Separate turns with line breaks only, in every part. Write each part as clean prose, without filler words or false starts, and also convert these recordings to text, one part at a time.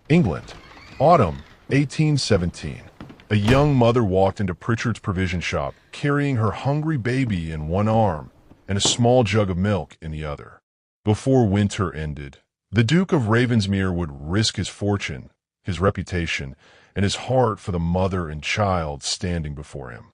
England, autumn 1817. A young mother walked into Pritchard's provision shop, carrying her hungry baby in one arm and a small jug of milk in the other. Before winter ended, the Duke of Ravensmere would risk his fortune, his reputation, and his heart for the mother and child standing before him.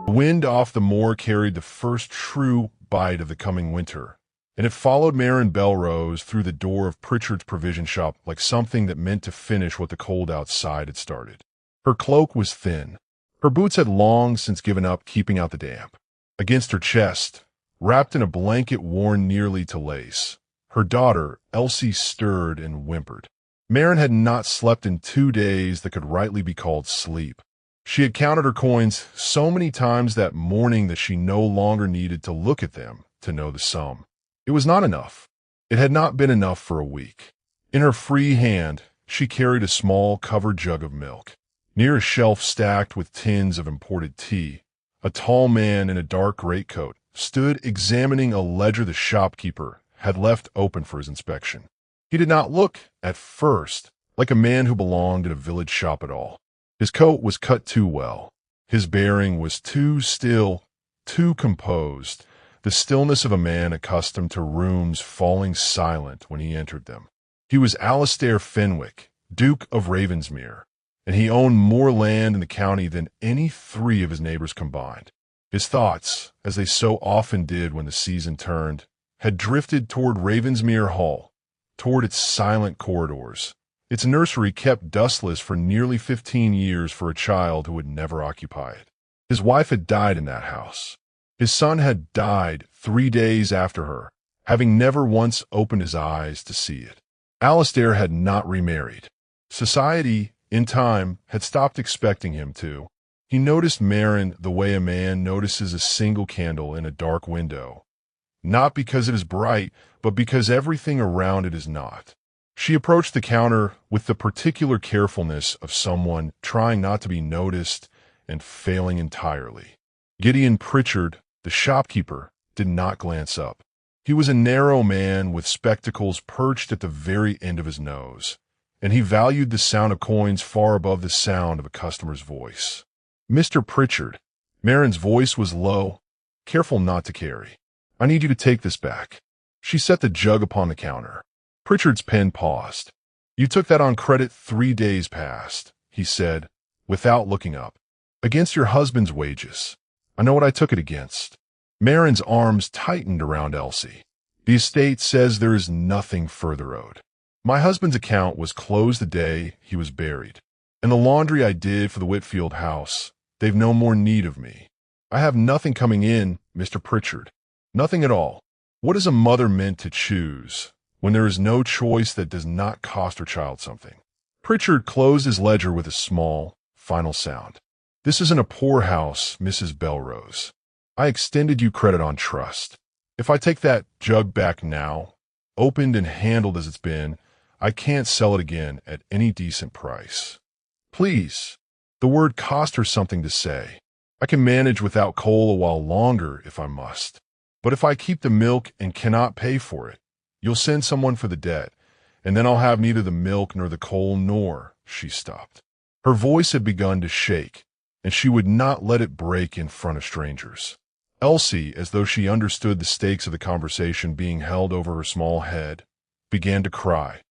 The wind off the moor carried the first true bite of the coming winter, and it followed Marin Belrose through the door of Pritchard's provision shop like something that meant to finish what the cold outside had started. Her cloak was thin. Her boots had long since given up keeping out the damp. Against her chest, wrapped in a blanket worn nearly to lace, her daughter, Elsie, stirred and whimpered. Marin had not slept in 2 days that could rightly be called sleep. She had counted her coins so many times that morning that she no longer needed to look at them to know the sum. It was not enough. It had not been enough for a week. In her free hand, she carried a small covered jug of milk. Near a shelf stacked with tins of imported tea, a tall man in a dark greatcoat stood examining a ledger the shopkeeper had left open for his inspection. He did not look, at first, like a man who belonged in a village shop at all. His coat was cut too well. His bearing was too still, too composed, the stillness of a man accustomed to rooms falling silent when he entered them. He was Alastair Fenwick, Duke of Ravensmere, and he owned more land in the county than any 3 of his neighbors combined. His thoughts, as they so often did when the season turned, had drifted toward Ravensmere Hall, toward its silent corridors, its nursery kept dustless for nearly 15 years for a child who would never occupy it. His wife had died in that house. His son had died 3 days after her, having never once opened his eyes to see it. Alastair had not remarried. Society, in time, had stopped expecting him to. He noticed Marin the way a man notices a single candle in a dark window, not because it is bright, but because everything around it is not. She approached the counter with the particular carefulness of someone trying not to be noticed and failing entirely. Gideon Pritchard, the shopkeeper, did not glance up. He was a narrow man with spectacles perched at the very end of his nose, and he valued the sound of coins far above the sound of a customer's voice. "Mr. Pritchard," Marin's voice was low, "careful not to carry. I need you to take this back." She set the jug upon the counter. Pritchard's pen paused. "You took that on credit 3 days past," he said, without looking up. "Against your husband's wages. I know what I took it against." Marin's arms tightened around Elsie. "The estate says there is nothing further owed. My husband's account was closed the day he was buried. And the laundry I did for the Whitfield house, they've no more need of me. I have nothing coming in, Mr. Pritchard. Nothing at all. What is a mother meant to choose when there is no choice that does not cost her child something?" Pritchard closed his ledger with a small, final sound. "This isn't a poorhouse, Mrs. Belrose. I extended you credit on trust. If I take that jug back now, opened and handled as it's been, I can't sell it again at any decent price. Please." The word cost her something to say. "I can manage without coal a while longer if I must. But if I keep the milk and cannot pay for it, you'll send someone for the debt, and then I'll have neither the milk nor the coal nor—" She stopped. Her voice had begun to shake, and she would not let it break in front of strangers. Elsie, as though she understood the stakes of the conversation being held over her small head, began to cry.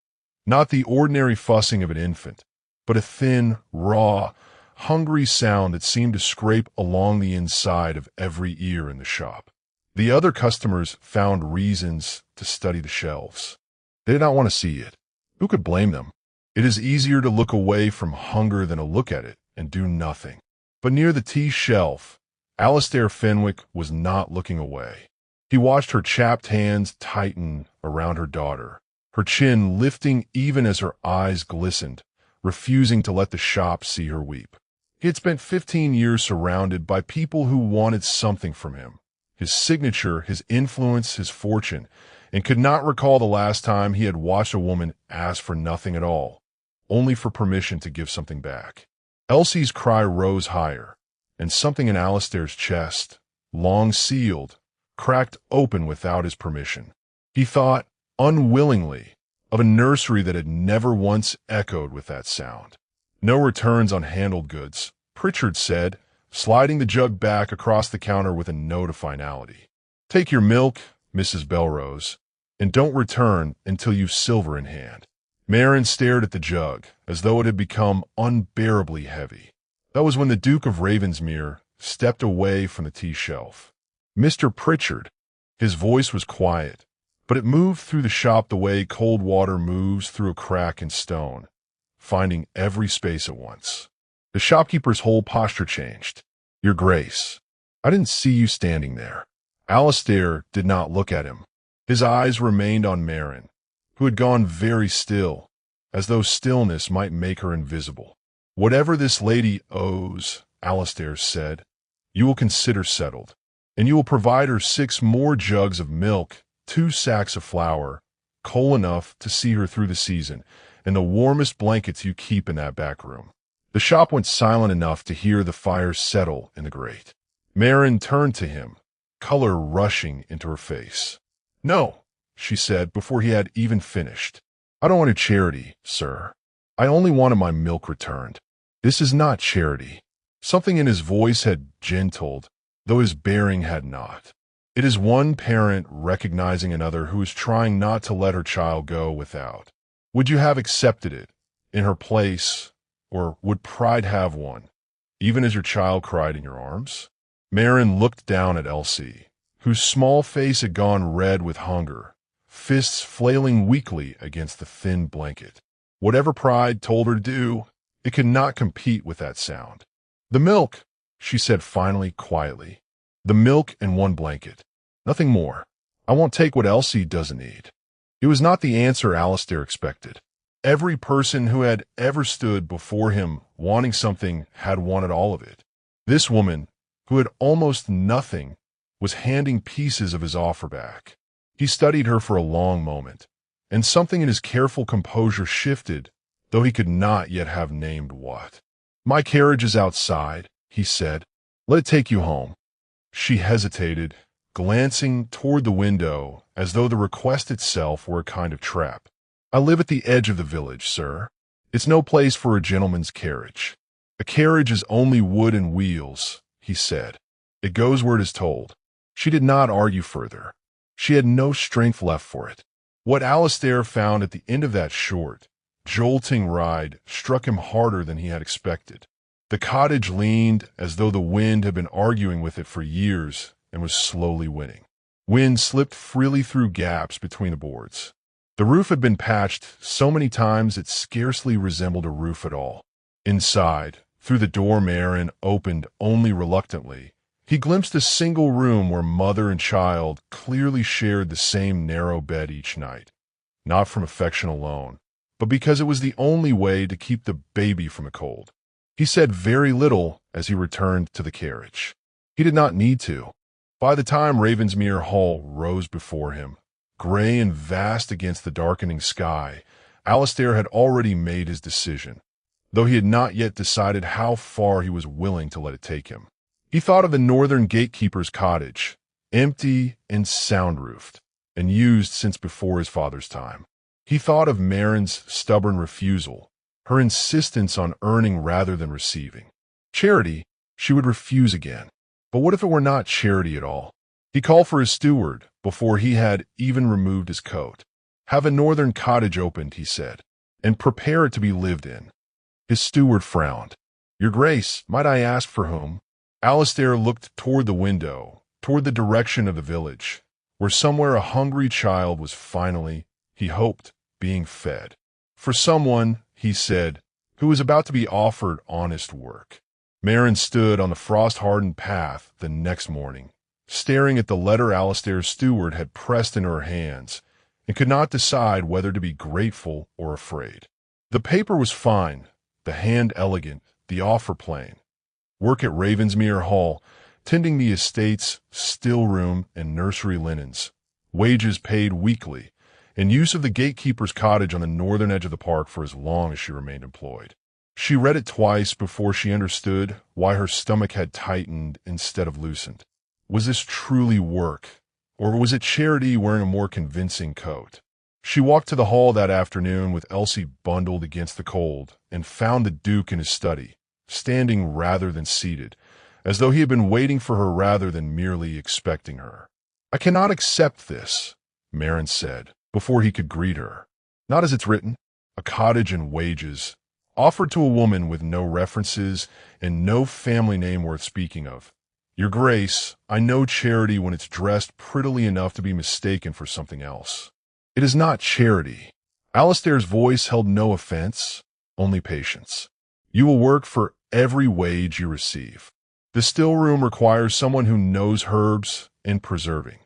Not the ordinary fussing of an infant, but a thin, raw, hungry sound that seemed to scrape along the inside of every ear in the shop. The other customers found reasons to study the shelves. They did not want to see it. Who could blame them? It is easier to look away from hunger than to look at it and do nothing. But near the tea shelf, Alastair Fenwick was not looking away. He watched her chapped hands tighten around her daughter, her chin lifting even as her eyes glistened, refusing to let the shop see her weep. He had spent 15 years surrounded by people who wanted something from him, his signature, his influence, his fortune, and could not recall the last time he had watched a woman ask for nothing at all, only for permission to give something back. Elsie's cry rose higher, and something in Alastair's chest, long sealed, cracked open without his permission. He thought, unwillingly, of a nursery that had never once echoed with that sound. No returns on handled goods, Pritchard said, sliding the jug back across the counter with a note of finality. Take your milk, Mrs. Belrose, and don't return until you've silver in hand. Marin stared at the jug, as though it had become unbearably heavy. That was when the Duke of Ravensmere stepped away from the tea shelf. Mr. Pritchard. His voice was quiet, but it moved through the shop the way cold water moves through a crack in stone, finding every space at once. The shopkeeper's whole posture changed. Your Grace, I didn't see you standing there. Alistair did not look at him. His eyes remained on Marin, who had gone very still, as though stillness might make her invisible. Whatever this lady owes, Alistair said, you will consider settled, and you will provide her 6 more jugs of milk, 2 sacks of flour, coal enough to see her through the season, and the warmest blankets you keep in that back room. The shop went silent enough to hear the fire settle in the grate. Marin turned to him, color rushing into her face. No, she said before he had even finished. I don't want a charity, sir. I only wanted my milk returned. This is not charity. Something in his voice had gentled, though his bearing had not. It is one parent recognizing another who is trying not to let her child go without. Would you have accepted it, in her place, or would pride have one, even as your child cried in your arms? Marin looked down at Elsie, whose small face had gone red with hunger, fists flailing weakly against the thin blanket. Whatever pride told her to do, it could not compete with that sound. The milk, she said finally, quietly. The milk and 1 blanket. Nothing more. I won't take what Elsie doesn't need. It was not the answer Alistair expected. Every person who had ever stood before him wanting something had wanted all of it. This woman, who had almost nothing, was handing pieces of his offer back. He studied her for a long moment, and something in his careful composure shifted, though he could not yet have named what. My carriage is outside, he said. Let it take you home. She hesitated, glancing toward the window as though the request itself were a kind of trap. I live at the edge of the village, sir. It's no place for a gentleman's carriage. A carriage is only wood and wheels, he said. It goes where it is told. She did not argue further. She had no strength left for it. What Alistair found at the end of that short, jolting ride struck him harder than he had expected. The cottage leaned as though the wind had been arguing with it for years and was slowly winning. Wind slipped freely through gaps between the boards. The roof had been patched so many times it scarcely resembled a roof at all. Inside, through the door Marin opened only reluctantly, he glimpsed a single room where mother and child clearly shared the same narrow bed each night, not from affection alone, but because it was the only way to keep the baby from the cold. He said very little as he returned to the carriage. He did not need to. By the time Ravensmere Hall rose before him, gray and vast against the darkening sky, Alistair had already made his decision, though he had not yet decided how far he was willing to let it take him. He thought of the northern gatekeeper's cottage, empty and sound-roofed, and used since before his father's time. He thought of Marin's stubborn refusal, her insistence on earning rather than receiving. Charity, she would refuse again. But what if it were not charity at all? He called for his steward before he had even removed his coat. Have a northern cottage opened, he said, and prepare it to be lived in. His steward frowned. Your Grace, might I ask for whom? Alistair looked toward the window, toward the direction of the village, where somewhere a hungry child was finally, he hoped, being fed. For someone, he said, who was about to be offered honest work. Marin stood on the frost-hardened path the next morning, staring at the letter Alistair's steward had pressed into her hands, and could not decide whether to be grateful or afraid. The paper was fine, the hand elegant, the offer plain. Work at Ravensmere Hall, tending the estate's still room and nursery linens, wages paid weekly, and use of the gatekeeper's cottage on the northern edge of the park for as long as she remained employed. She read it twice before she understood why her stomach had tightened instead of loosened. Was this truly work, or was it charity wearing a more convincing coat? She walked to the hall that afternoon with Elsie bundled against the cold and found the Duke in his study, standing rather than seated, as though he had been waiting for her rather than merely expecting her. "I cannot accept this," Marin said, before he could greet her. "Not as it's written. A cottage and wages, offered to a woman with no references and no family name worth speaking of. Your Grace, I know charity when it's dressed prettily enough to be mistaken for something else. It is not charity." Alistair's voice held no offense, only patience. "You will work for every wage you receive. The still room requires someone who knows herbs and preserving.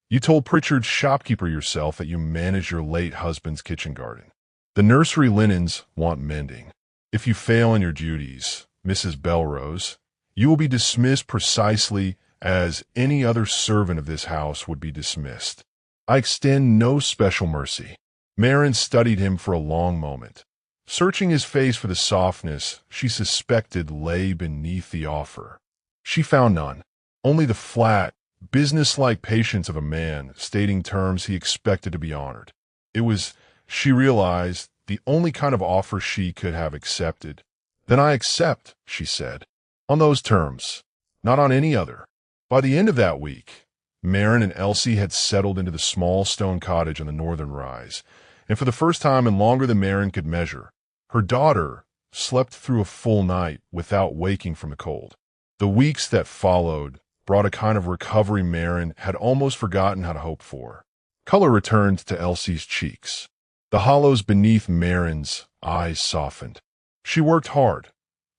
You told Pritchard's shopkeeper yourself that you manage your late husband's kitchen garden. The nursery linens want mending. If you fail in your duties, Mrs. Belrose, you will be dismissed precisely as any other servant of this house would be dismissed. I extend no special mercy." Marin studied him for a long moment, searching his face for the softness she suspected lay beneath the offer. She found none, only the flat, businesslike patience of a man stating terms he expected to be honored. It was, she realized, the only kind of offer she could have accepted. "Then I accept," she said. "On those terms, not on any other." By the end of that week, Marin and Elsie had settled into the small stone cottage on the northern rise, and for the first time in longer than Marin could measure, her daughter slept through a full night without waking from the cold. The weeks that followed brought a kind of recovery Marin had almost forgotten how to hope for. Color returned to Elsie's cheeks. The hollows beneath Marin's eyes softened. She worked hard,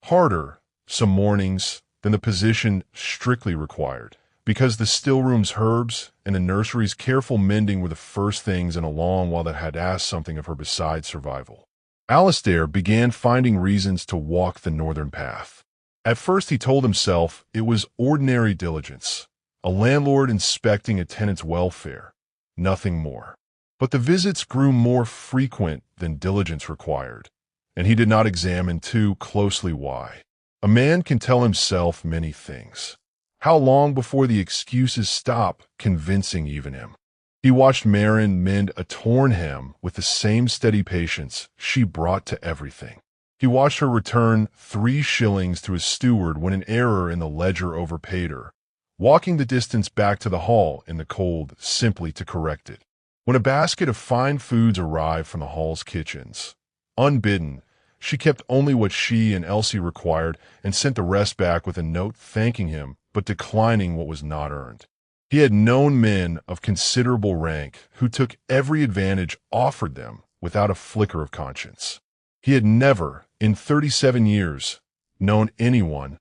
harder, some mornings, than the position strictly required, because the still room's herbs and the nursery's careful mending were the first things in a long while that had asked something of her besides survival. Alistair began finding reasons to walk the northern path. At first he told himself it was ordinary diligence, a landlord inspecting a tenant's welfare, nothing more. But the visits grew more frequent than diligence required, and he did not examine too closely why. A man can tell himself many things. How long before the excuses stop convincing even him? He watched Marin mend a torn hem with the same steady patience she brought to everything. He watched her return 3 shillings to his steward when an error in the ledger overpaid her, walking the distance back to the hall in the cold simply to correct it. When a basket of fine foods arrived from the hall's kitchens, unbidden, she kept only what she and Elsie required and sent the rest back with a note thanking him but declining what was not earned. He had known men of considerable rank who took every advantage offered them without a flicker of conscience. He had never, in 37 years, known anyone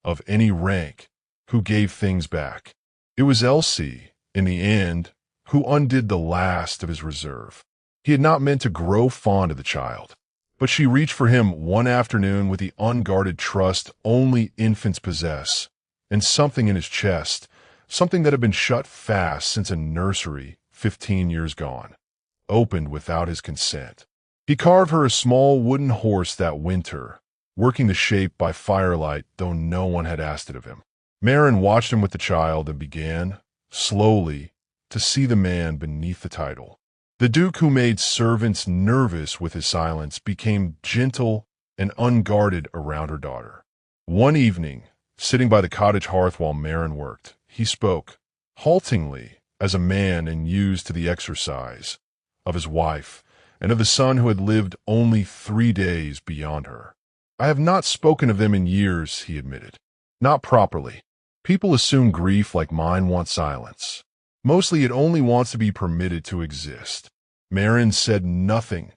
of any rank who gave things back. It was Elsie, in the end, who undid the last of his reserve. He had not meant to grow fond of the child, but she reached for him one afternoon with the unguarded trust only infants possess, and something in his chest, something that had been shut fast since a nursery 15 years gone, opened without his consent. He carved her a small wooden horse that winter, working the shape by firelight, though no one had asked it of him. Marin watched him with the child and began, slowly, to see the man beneath the title. The Duke who made servants nervous with his silence became gentle and unguarded around her daughter. One evening, sitting by the cottage hearth while Marin worked, he spoke, haltingly, as a man and used to the exercise, of his wife, and of the son who had lived only 3 days beyond her. "I have not spoken of them in years," he admitted. "Not properly. People assume grief like mine wants silence. Mostly it only wants to be permitted to exist." Marin said nothing,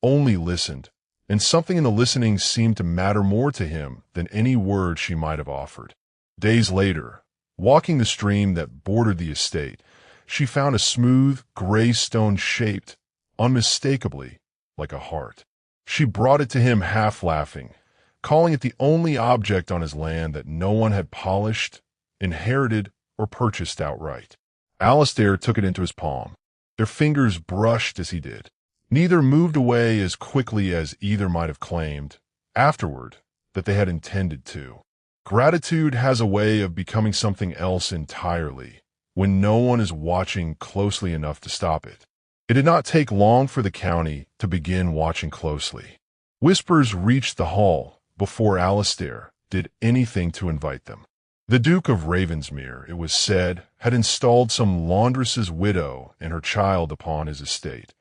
only listened, and something in the listening seemed to matter more to him than any word she might have offered. Days later, walking the stream that bordered the estate, she found a smooth, gray stone shaped, unmistakably, like a heart. She brought it to him half laughing, calling it the only object on his land that no one had polished, inherited, or purchased outright. Alistair took it into his palm. Their fingers brushed as he did. Neither moved away as quickly as either might have claimed, afterward, that they had intended to. Gratitude has a way of becoming something else entirely, when no one is watching closely enough to stop it. It did not take long for the county to begin watching closely. Whispers reached the hall before Alistair did anything to invite them. The Duke of Ravensmere, it was said, had installed some laundress's widow and her child upon his estate,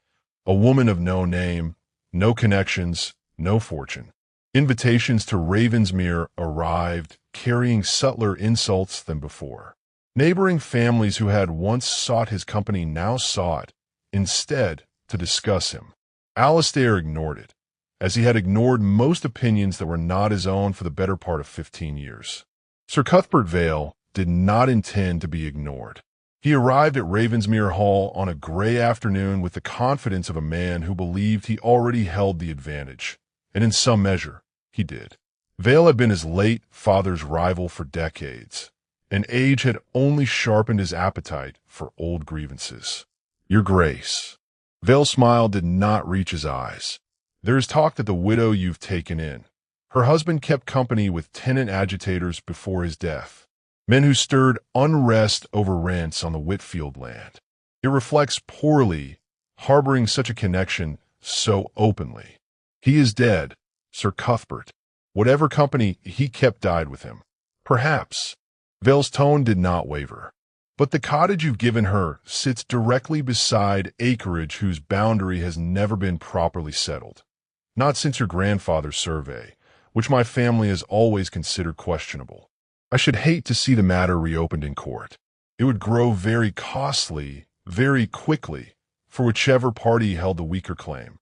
a woman of no name, no connections, no fortune. Invitations to Ravensmere arrived, carrying subtler insults than before. Neighboring families who had once sought his company now sought, instead, to discuss him. Alistair ignored it, as he had ignored most opinions that were not his own for the better part of 15 years. Sir Cuthbert Vale did not intend to be ignored. He arrived at Ravensmere Hall on a gray afternoon with the confidence of a man who believed he already held the advantage, and in some measure, he did. Vale had been his late father's rival for decades, and age had only sharpened his appetite for old grievances. Your Grace. Vale's smile did not reach his eyes. There is talk that the widow you've taken in. Her husband kept company with tenant agitators before his death, men who stirred unrest over rents on the Whitfield land. It reflects poorly, harboring such a connection so openly. He is dead, Sir Cuthbert. Whatever company he kept died with him. Perhaps. Vale's tone did not waver. But the cottage you've given her sits directly beside acreage whose boundary has never been properly settled. Not since your grandfather's survey, which my family has always considered questionable. I should hate to see the matter reopened in court. It would grow very costly, very quickly, for whichever party held the weaker claim.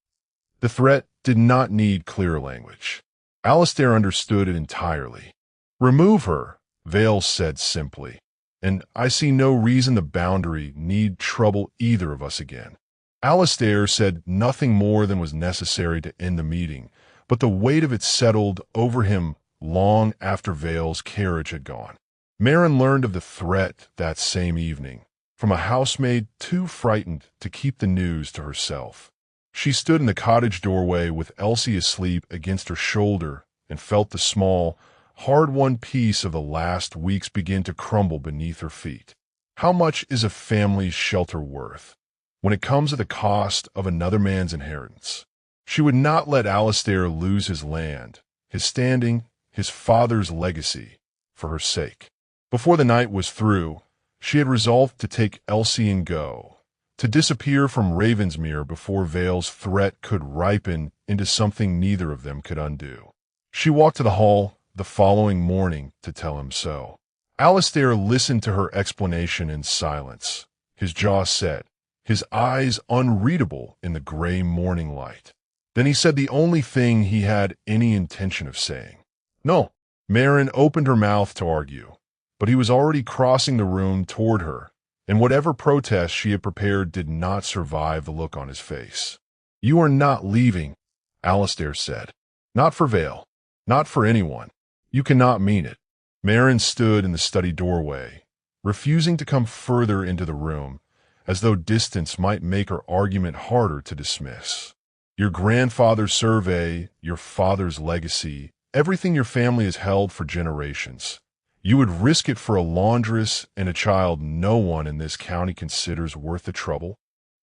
The threat did not need clear language. Alistair understood it entirely. Remove her, Vale said simply, and I see no reason the boundary need trouble either of us again. Alistair said nothing more than was necessary to end the meeting, but the weight of it settled over him long after Vale's carriage had gone. Marin learned of the threat that same evening, from a housemaid too frightened to keep the news to herself. She stood in the cottage doorway with Elsie asleep against her shoulder and felt the small, hard-won piece of the last weeks begin to crumble beneath her feet. How much is a family's shelter worth, when it comes at the cost of another man's inheritance? She would not let Alistair lose his land, his standing, his father's legacy, for her sake. Before the night was through, she had resolved to take Elsie and go, to disappear from Ravensmere before Vale's threat could ripen into something neither of them could undo. She walked to the hall the following morning to tell him so. Alistair listened to her explanation in silence, his jaw set, his eyes unreadable in the gray morning light. Then he said the only thing he had any intention of saying. No. Marin opened her mouth to argue, but he was already crossing the room toward her, and whatever protest she had prepared did not survive the look on his face. You are not leaving, Alistair said. Not for Vale. Not for anyone. You cannot mean it. Marin stood in the study doorway, refusing to come further into the room, as though distance might make her argument harder to dismiss. Your grandfather's survey, your father's legacy, everything your family has held for generations. You would risk it for a laundress and a child no one in this county considers worth the trouble?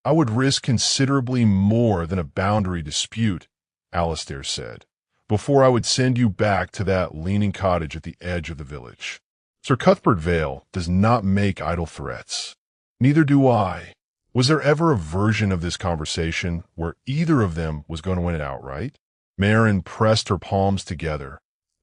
I would risk considerably more than a boundary dispute, Alistair said, before I would send you back to that leaning cottage at the edge of the village. Sir Cuthbert Vale does not make idle threats. Neither do I. Was there ever a version of this conversation where either of them was going to win it outright? Marin pressed her palms together,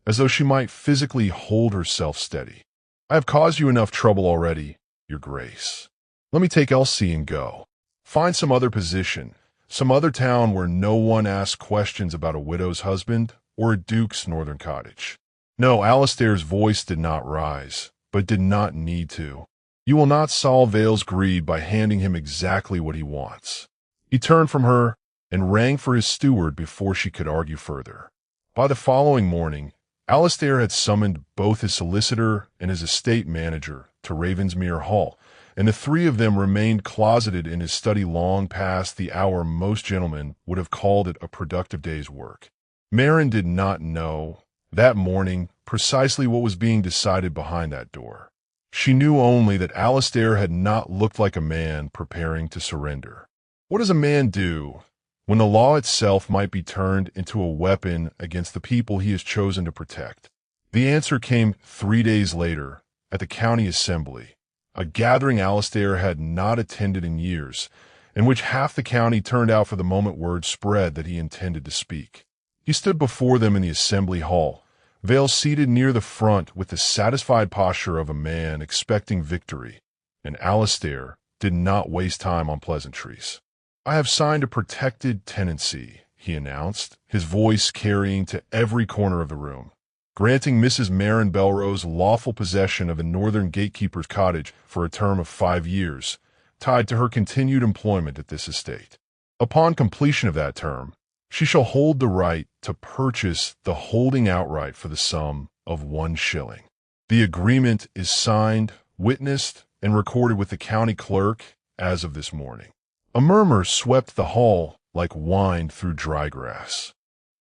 as though she might physically hold herself steady. I have caused you enough trouble already, Your Grace. Let me take Elsie and go. Find some other position, some other town where no one asks questions about a widow's husband or a duke's northern cottage. No, Alistair's voice did not rise, but did not need to. You will not solve Vale's greed by handing him exactly what he wants. He turned from her and rang for his steward before she could argue further. By the following morning, Alistair had summoned both his solicitor and his estate manager to Ravensmere Hall, and the three of them remained closeted in his study long past the hour most gentlemen would have called it a productive day's work. Marin did not know, that morning, precisely what was being decided behind that door. She knew only that Alistair had not looked like a man preparing to surrender. What does a man do when the law itself might be turned into a weapon against the people he has chosen to protect? The answer came 3 days later at the county assembly, a gathering Alastair had not attended in years, in which half the county turned out for the moment word spread that he intended to speak. He stood before them in the assembly hall, Vale seated near the front with the satisfied posture of a man expecting victory, and Alastair did not waste time on pleasantries. "I have signed a protected tenancy," he announced, his voice carrying to every corner of the room, "granting Mrs. Marin Belrose lawful possession of the northern gatekeeper's cottage for a term of 5 years, tied to her continued employment at this estate. Upon completion of that term, she shall hold the right to purchase the holding outright for the sum of 1 shilling. The agreement is signed, witnessed, and recorded with the county clerk as of this morning." A murmur swept the hall like wind through dry grass.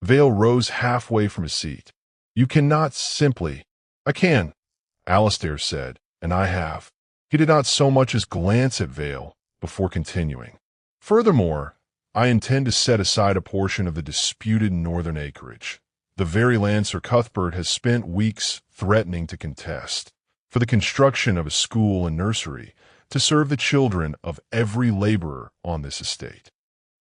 Vale rose halfway from his seat. "You cannot simply—" "I can," Alastair said, "and I have." He did not so much as glance at Vale before continuing. "Furthermore, I intend to set aside a portion of the disputed northern acreage, the very land Sir Cuthbert has spent weeks threatening to contest, for the construction of a school and nursery to serve the children of every laborer on this estate."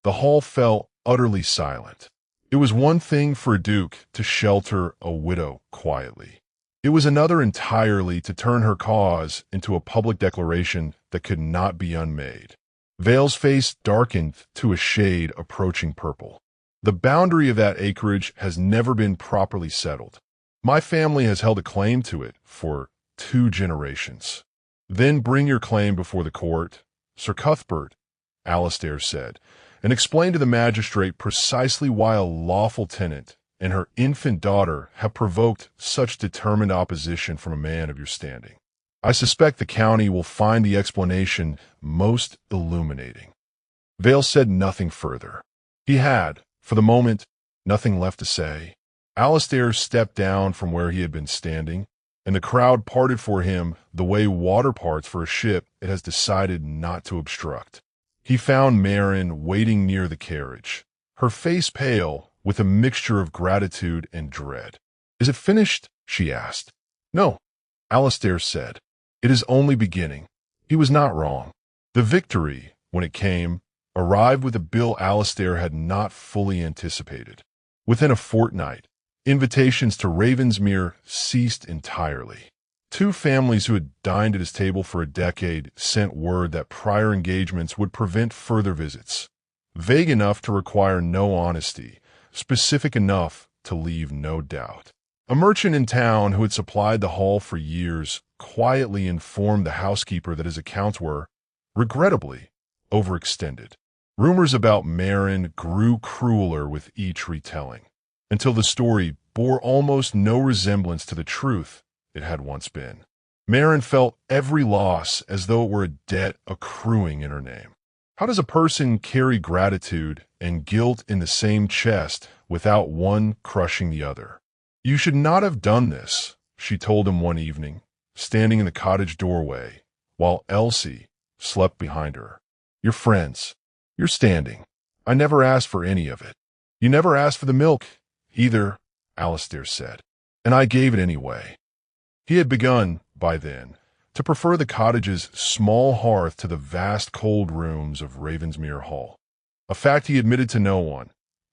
The hall fell utterly silent. It was one thing for a duke to shelter a widow quietly. It was another entirely to turn her cause into a public declaration that could not be unmade. Vale's face darkened to a shade approaching purple. "The boundary of that acreage has never been properly settled. My family has held a claim to it for 2 generations. Then bring your claim before the court, Sir Cuthbert," Alastair said, "and explain to the magistrate precisely why a lawful tenant and her infant daughter have provoked such determined opposition from a man of your standing. I suspect the county will find the explanation most illuminating." Vale said nothing further. He had, for the moment, nothing left to say. Alastair stepped down from where he had been standing, and the crowd parted for him the way water parts for a ship it has decided not to obstruct. He found Marin waiting near the carriage, her face pale with a mixture of gratitude and dread. "Is it finished?" she asked. "No," Alastair said. "It is only beginning." He was not wrong. The victory, when it came, arrived with a bill Alastair had not fully anticipated. Within a fortnight, invitations to Ravensmere ceased entirely. 2 families who had dined at his table for a decade sent word that prior engagements would prevent further visits. Vague enough to require no honesty, specific enough to leave no doubt. A merchant in town who had supplied the hall for years quietly informed the housekeeper that his accounts were, regrettably, overextended. Rumors about Marin grew crueler with each retelling, until the story bore almost no resemblance to the truth it had once been. Marin felt every loss as though it were a debt accruing in her name. How does a person carry gratitude and guilt in the same chest without one crushing the other? "You should not have done this," she told him one evening, standing in the cottage doorway, while Elsie slept behind her. "You're friends. You're standing. I never asked for any of it." "You never asked for the milk, either," Alastair said, "and I gave it anyway." He had begun, by then, to prefer the cottage's small hearth to the vast cold rooms of Ravensmere Hall, a fact he admitted to no one,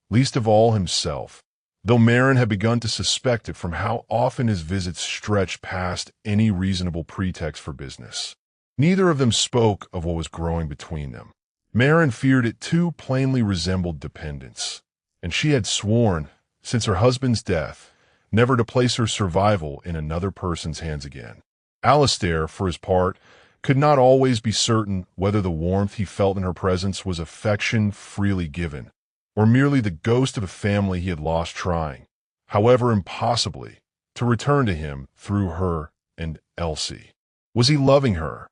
least of all himself, though Marin had begun to suspect it from how often his visits stretched past any reasonable pretext for business. Neither of them spoke of what was growing between them. Marin feared it too plainly resembled dependence, and she had sworn, since her husband's death, never to place her survival in another person's hands again. Alastair, for his part, could not always be certain whether the warmth he felt in her presence was affection freely given, or merely the ghost of a family he had lost trying, however impossibly, to return to him through her and Elsie. Was he loving her,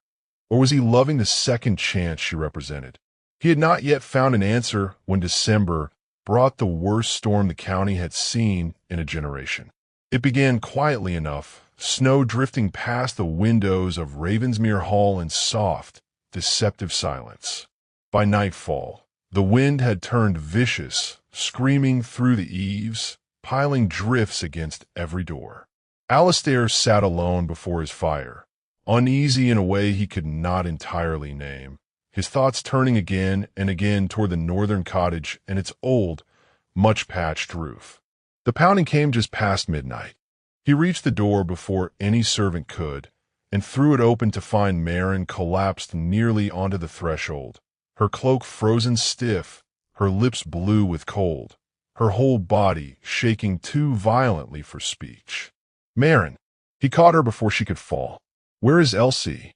or was he loving the second chance she represented? He had not yet found an answer when December brought the worst storm the county had seen in a generation. It began quietly enough, snow drifting past the windows of Ravensmere Hall in soft, deceptive silence. By nightfall, The wind had turned vicious, screaming through the eaves, piling drifts against every door. Alistair sat alone before his fire, uneasy in a way he could not entirely name, his thoughts turning again and again toward the northern cottage and its old, much-patched roof. The pounding came just past midnight. He reached the door before any servant could, and threw it open to find Maren collapsed nearly onto the threshold, her cloak frozen stiff, her lips blue with cold, her whole body shaking too violently for speech. "Maren!" He caught her before she could fall. "Where is Elsie?"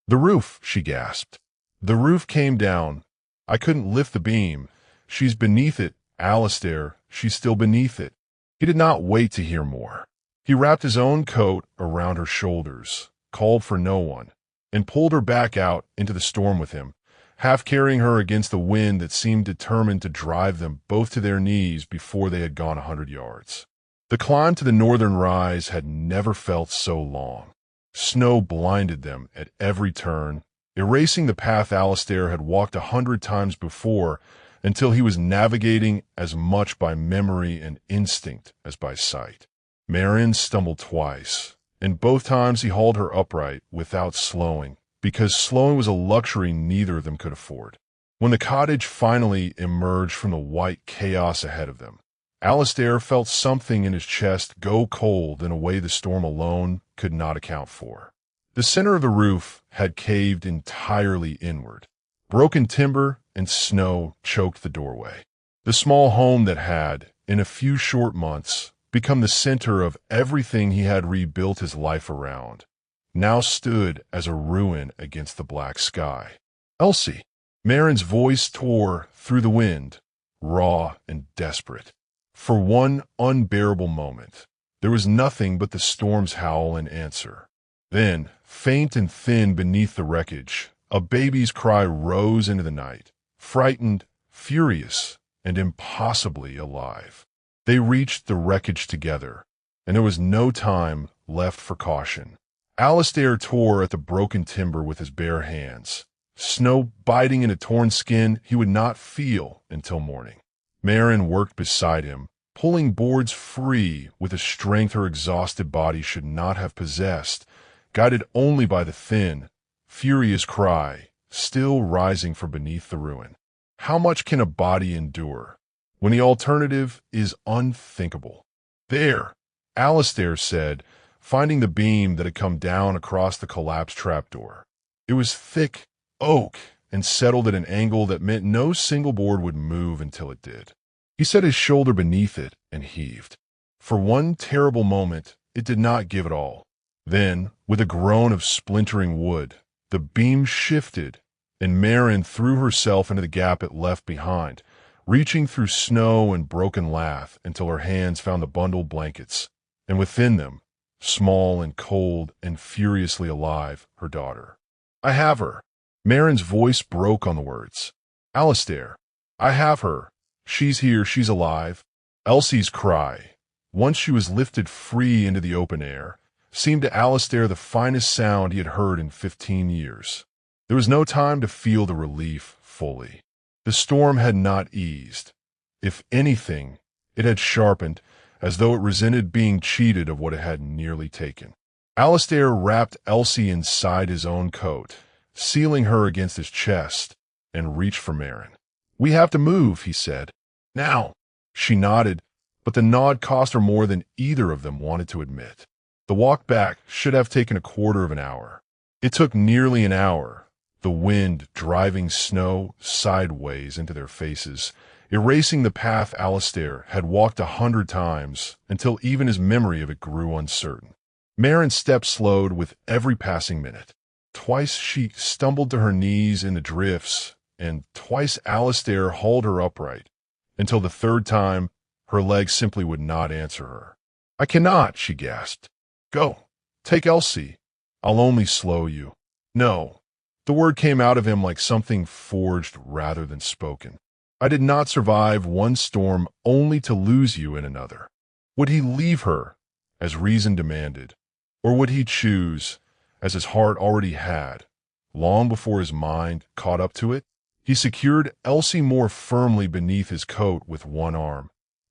"The roof," she gasped. "The roof came down. I couldn't lift the beam. She's beneath it, Alistair. She's still beneath it." He did not wait to hear more. He wrapped his own coat around her shoulders, called for no one, and pulled her back out into the storm with him, half carrying her against the wind that seemed determined to drive them both to their knees before they had gone 100 yards. The climb to the northern rise had never felt so long. Snow blinded them at every turn, erasing the path Alistair had walked 100 times before until he was navigating as much by memory and instinct as by sight. Maren stumbled twice, and both times he hauled her upright without slowing, because slowing was a luxury neither of them could afford. When the cottage finally emerged from the white chaos ahead of them, Alistair felt something in his chest go cold in a way the storm alone could not account for. The center of the roof had caved entirely inward. Broken timber and snow choked the doorway. The small home that had, in a few short months, become the center of everything he had rebuilt his life around, now stood as a ruin against the black sky. "Elsie!" Maren's voice tore through the wind, raw and desperate. For one unbearable moment, there was nothing but the storm's howl in answer. Then, faint and thin beneath the wreckage, a baby's cry rose into the night, frightened, furious, and impossibly alive. They reached the wreckage together, and there was no time left for caution. Alistair tore at the broken timber with his bare hands, snow biting into torn skin he would not feel until morning. Maren worked beside him, pulling boards free with a strength her exhausted body should not have possessed, guided only by the thin, furious cry still rising from beneath the ruin. How much can a body endure when the alternative is unthinkable? "There," Alistair said, finding the beam that had come down across the collapsed trapdoor. It was thick oak and settled at an angle that meant no single board would move until it did. He set his shoulder beneath it and heaved. For one terrible moment, it did not give at all. Then, with a groan of splintering wood, the beam shifted, and Maren threw herself into the gap it left behind, reaching through snow and broken lath until her hands found the bundled blankets, and within them, small and cold and furiously alive, her daughter. "I have her." Maren's voice broke on the words. "Alistair, I have her. She's here, she's alive." Elsie's cry, once she was lifted free into the open air, seemed to Alistair the finest sound he had heard in 15 years. There was no time to feel the relief fully. The storm had not eased. If anything, it had sharpened, as though it resented being cheated of what it had nearly taken. Alistair wrapped Elsie inside his own coat, sealing her against his chest, and reached for Maren. "We have to move," he said. "Now." She nodded, but the nod cost her more than either of them wanted to admit. The walk back should have taken a quarter of an hour. It took nearly an hour, the wind driving snow sideways into their faces, erasing the path Alistair had walked 100 times until even his memory of it grew uncertain. Maren's steps slowed with every passing minute. Twice she stumbled to her knees in the drifts, and twice Alistair hauled her upright, until the third time her legs simply would not answer her. "I cannot," she gasped. "Go. Take Elsie. I'll only slow you." "No." The word came out of him like something forged rather than spoken. "I did not survive one storm only to lose you in another." Would he leave her, as reason demanded, or would he choose, as his heart already had, long before his mind caught up to it? He secured Elsie more firmly beneath his coat with one arm,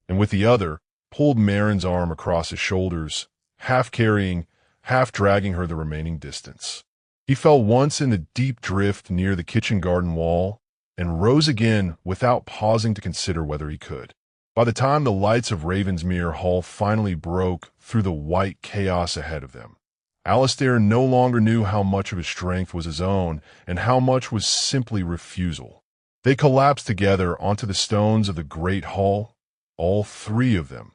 and with the other, pulled Marin's arm across his shoulders, half carrying, half dragging her the remaining distance. He fell once in the deep drift near the kitchen garden wall, and rose again without pausing to consider whether he could. By the time the lights of Ravensmere Hall finally broke through the white chaos ahead of them, Alistair no longer knew how much of his strength was his own and how much was simply refusal. They collapsed together onto the stones of the great hall, all three of them,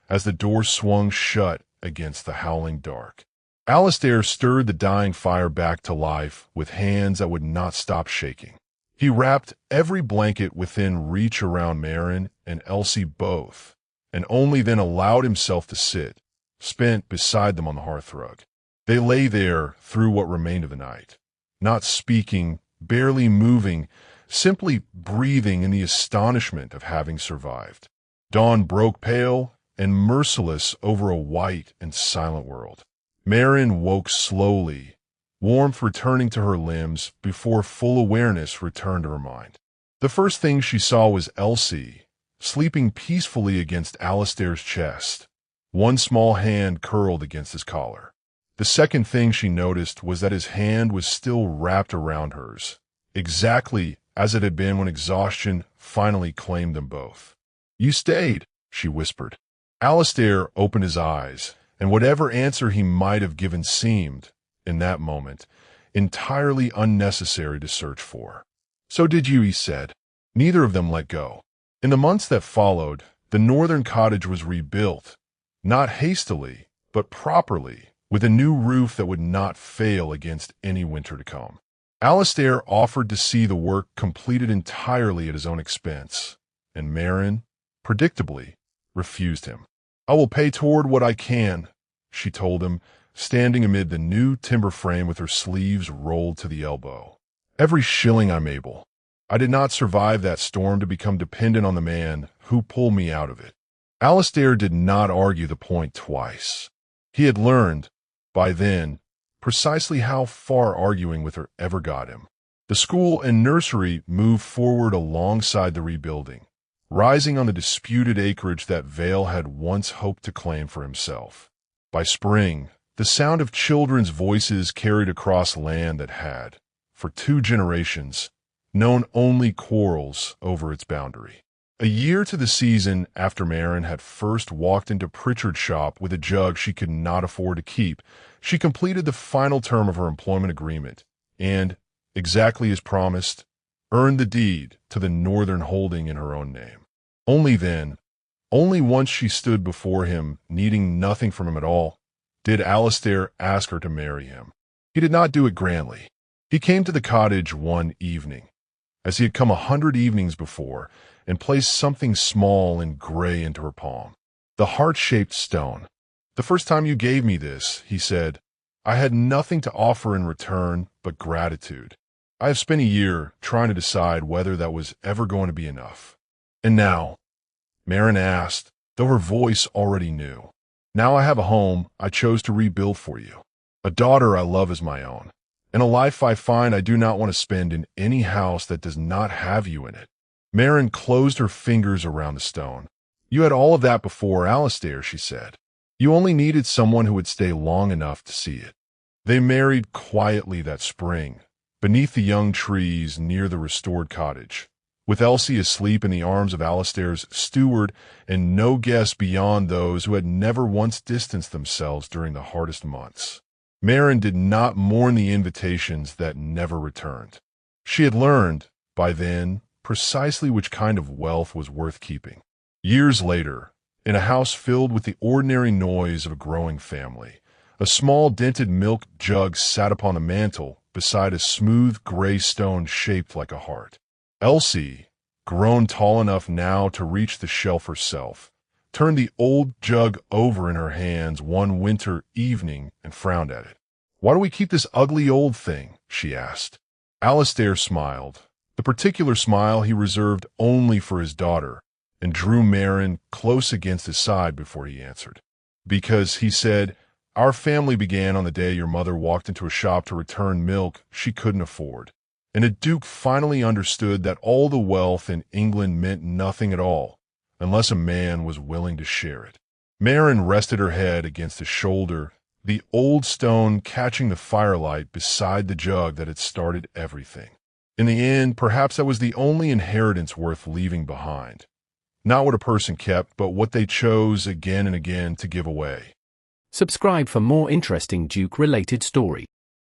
as the door swung shut against the howling dark. Alistair stirred the dying fire back to life with hands that would not stop shaking. He wrapped every blanket within reach around Marin and Elsie both, and only then allowed himself to sit, spent beside them on the hearthrug. They lay there through what remained of the night, not speaking, barely moving, simply breathing in the astonishment of having survived. Dawn broke pale and merciless over a white and silent world. Marin woke slowly, warmth returning to her limbs before full awareness returned to her mind. The first thing she saw was Elsie, sleeping peacefully against Alistair's chest, one small hand curled against his collar. The second thing she noticed was that his hand was still wrapped around hers, exactly as it had been when exhaustion finally claimed them both. "You stayed," she whispered. Alistair opened his eyes, and whatever answer he might have given seemed, in that moment, entirely unnecessary to search for. "So did you," he said. Neither of them let go. In the months that followed, the northern cottage was rebuilt, not hastily, but properly, with a new roof that would not fail against any winter to come. Alistair offered to see the work completed entirely at his own expense, and Marin, predictably, refused him. "I will pay toward what I can," she told him, standing amid the new timber frame with her sleeves rolled to the elbow. "Every shilling I'm able. I did not survive that storm to become dependent on the man who pulled me out of it." Alistair did not argue the point twice. He had learned, by then, precisely how far arguing with her ever got him. The school and nursery moved forward alongside the rebuilding, rising on the disputed acreage that Vale had once hoped to claim for himself. By spring, the sound of children's voices carried across land that had, for 2 generations, known only quarrels over its boundary. A year to the season after Marin had first walked into Pritchard's shop with a jug she could not afford to keep, she completed the final term of her employment agreement and, exactly as promised, earned the deed to the northern holding in her own name. Only then, only once she stood before him, needing nothing from him at all, did Alistair ask her to marry him. He did not do it grandly. He came to the cottage one evening, as he had come 100 evenings before, and placed something small and gray into her palm. The heart-shaped stone. "The first time you gave me this," he said, "I had nothing to offer in return but gratitude. I have spent a year trying to decide whether that was ever going to be enough. And now," Marin asked, though her voice already knew, "now I have a home I chose to rebuild for you, a daughter I love as my own, and a life I find I do not want to spend in any house that does not have you in it." Marin closed her fingers around the stone. "You had all of that before, Alistair," she said. "You only needed someone who would stay long enough to see it." They married quietly that spring, beneath the young trees near the restored cottage, with Elsie asleep in the arms of Alistair's steward and no guests beyond those who had never once distanced themselves during the hardest months. Marin did not mourn the invitations that never returned. She had learned, by then, precisely which kind of wealth was worth keeping. Years later, in a house filled with the ordinary noise of a growing family, a small dented milk jug sat upon the mantel beside a smooth gray stone shaped like a heart. Elsie, grown tall enough now to reach the shelf herself, turned the old jug over in her hands one winter evening and frowned at it. "Why do we keep this ugly old thing?" she asked. Alistair smiled, the particular smile he reserved only for his daughter, and drew Marin close against his side before he answered. "Because," he said, "our family began on the day your mother walked into a shop to return milk she couldn't afford. And the Duke finally understood that all the wealth in England meant nothing at all, unless a man was willing to share it. Maren rested her head against his shoulder, the old stone catching the firelight beside the jug that had started everything. In the end, perhaps that was the only inheritance worth leaving behind. Not what a person kept, but what they chose again and again to give away.
Subscribe for more interesting Duke-related stories.